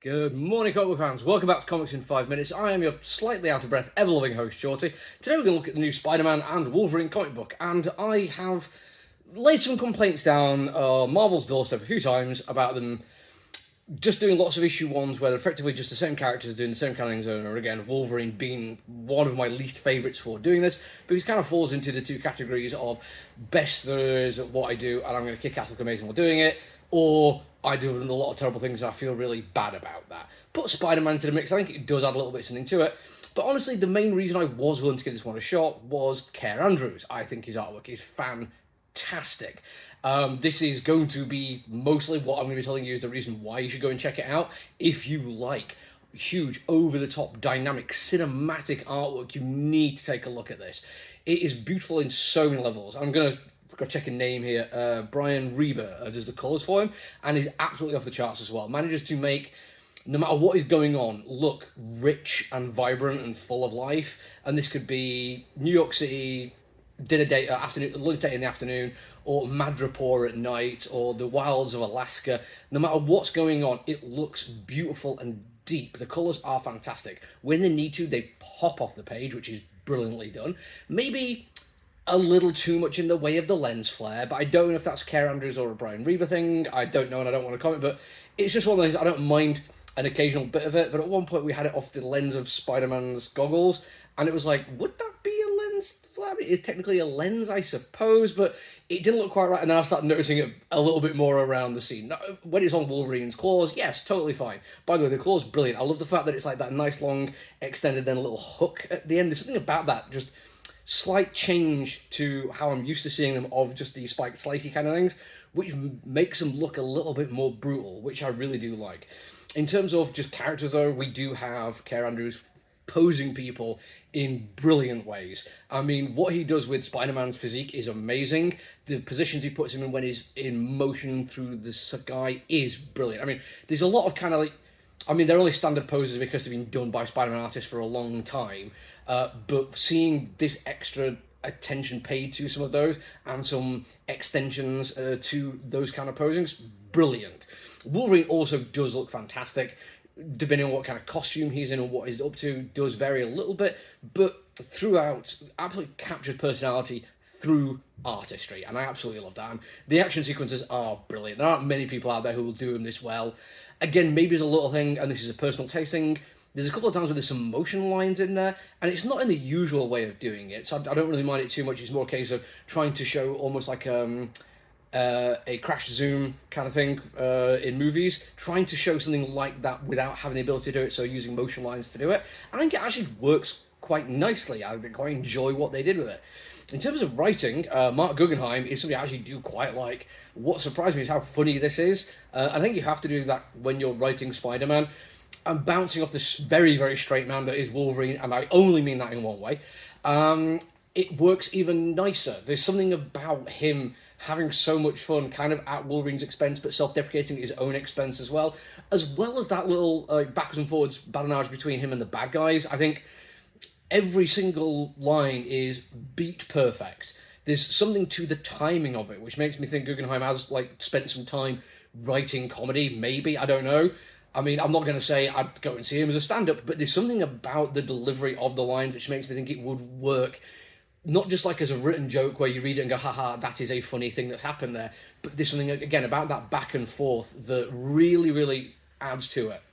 Good morning, comic book fans. Welcome back to Comics in 5 Minutes. I am your slightly out of breath, ever-loving host, Shorty. Today we're going to look at the new Spider-Man and Wolverine comic book, and I have laid some complaints down Marvel's doorstep a few times about them just doing lots of issue ones where they're effectively just the same characters doing the same kind of things over and over again. Wolverine being one of my least favourites for doing this, because it kind of falls into the two categories of best there is at what I do, and I'm going to kick ass, look amazing while doing it, or I do a lot of terrible things and I feel really bad about that. Put Spider-Man into the mix, I think it does add a little bit something to it. But honestly, the main reason I was willing to give this one a shot was Ka Andrews. I think his artwork is fantastic. This is going to be mostly what I'm going to be telling you is the reason why you should go and check it out. If you like huge, over-the-top, dynamic, cinematic artwork, you need to take a look at this. It is beautiful in so many levels. I'm going to go check a name here. Brian Reber does the colours for him, and he's absolutely off the charts as well. Manages to make, no matter what is going on, look rich and vibrant and full of life. And this could be New York City dinner date, afternoon, lunch date in the afternoon, or Madripoor at night, or the wilds of Alaska. No matter what's going on, it looks beautiful and deep. The colours are fantastic. When they need to, they pop off the page, which is brilliantly done. Maybe a little too much in the way of the lens flare, but I don't know if that's Ka Andrews or a Brian Reber thing. I don't know, and I don't want to comment, but it's just one of those, I don't mind an occasional bit of it, but at one point we had it off the lens of Spider-Man's goggles, and it was like, would that be a lens flare? It's technically a lens, I suppose, but it didn't look quite right, and then I started noticing it a little bit more around the scene. Now, when it's on Wolverine's claws, yes, totally fine. By the way, the claw's brilliant. I love the fact that it's like that nice, long, extended, then a little hook at the end. There's something about that, just slight change to how I'm used to seeing them of just the spiked slicey kind of things, which makes them look a little bit more brutal, which I really do like. In terms of just characters though, we do have Ka Andrews posing people in brilliant ways. I mean, what he does with Spider-Man's physique is amazing. The positions he puts him in when he's in motion through the sky is brilliant. I mean, there's a lot of kind of like, I mean, they're only standard poses because they've been done by Spider-Man artists for a long time, but seeing this extra attention paid to some of those and some extensions to those kind of posings, brilliant. Wolverine also does look fantastic. Depending on what kind of costume he's in and what he's up to, does vary a little bit, but throughout, absolutely captures personality through artistry, and I absolutely love that. And the action sequences are brilliant. There aren't many people out there who will do them this well. Again, maybe it's a little thing, and this is a personal tasting. There's a couple of times where there's some motion lines in there, and it's not in the usual way of doing it, so I don't really mind it too much. It's more a case of trying to show almost like a crash zoom kind of thing in movies, trying to show something like that without having the ability to do it, so using motion lines to do it. I think it actually works quite nicely. I quite enjoy what they did with it. In terms of writing, Mark Guggenheim is something I actually do quite like. What surprised me is how funny this is. I think you have to do that when you're writing Spider-Man. I'm bouncing off this very, very straight man that is Wolverine, and I only mean that in one way. It works even nicer. There's something about him having so much fun, kind of at Wolverine's expense, but self-deprecating at his own expense as well as that little backwards and forwards badinage between him and the bad guys. I think every single line is beat perfect. There's something to the timing of it, which makes me think Guggenheim has spent some time writing comedy, maybe, I don't know. I mean, I'm not going to say I'd go and see him as a stand-up, but there's something about the delivery of the lines which makes me think it would work, not just like as a written joke where you read it and go, haha, that is a funny thing that's happened there, but there's something, again, about that back and forth that really, really adds to it.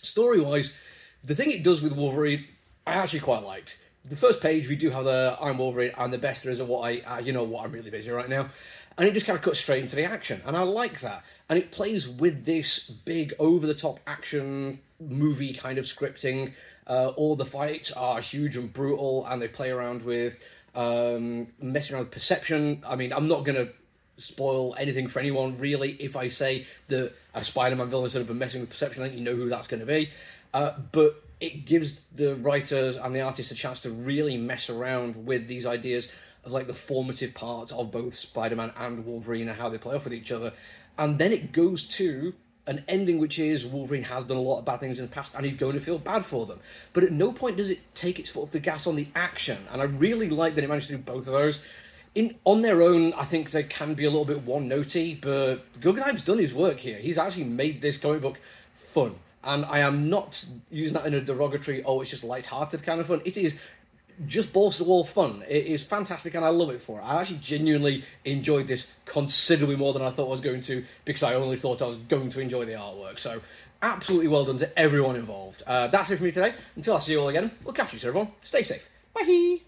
Story-wise, the thing it does with Wolverine, I actually quite liked. The first page, we do have the I'm Wolverine, I'm the best there is at what I'm really busy right now. And it just kind of cuts straight into the action. And I like that. And it plays with this big, over-the-top action movie kind of scripting. All the fights are huge and brutal, and they play around with messing around with perception. I mean, I'm not going to spoil anything for anyone, really, if I say that a Spider-Man villain has sort of been messing with perception. I think you know who that's going to be. But it gives the writers and the artists a chance to really mess around with these ideas of like the formative parts of both Spider-Man and Wolverine and how they play off with each other. And then it goes to an ending which is Wolverine has done a lot of bad things in the past and he's going to feel bad for them. But at no point does it take its foot off the gas on the action. And I really like that it managed to do both of those. On their own, I think they can be a little bit one-notey, but Guggenheim's done his work here. He's actually made this comic book fun. and I am not using that in a derogatory, oh, it's just light-hearted kind of fun. It is just balls-to-the-wall fun. It is fantastic, and I love it for it. I actually genuinely enjoyed this considerably more than I thought I was going to, because I only thought I was going to enjoy the artwork. So, absolutely well done to everyone involved. That's it for me today. Until I see you all again, look after yourself, everyone. Stay safe. Bye!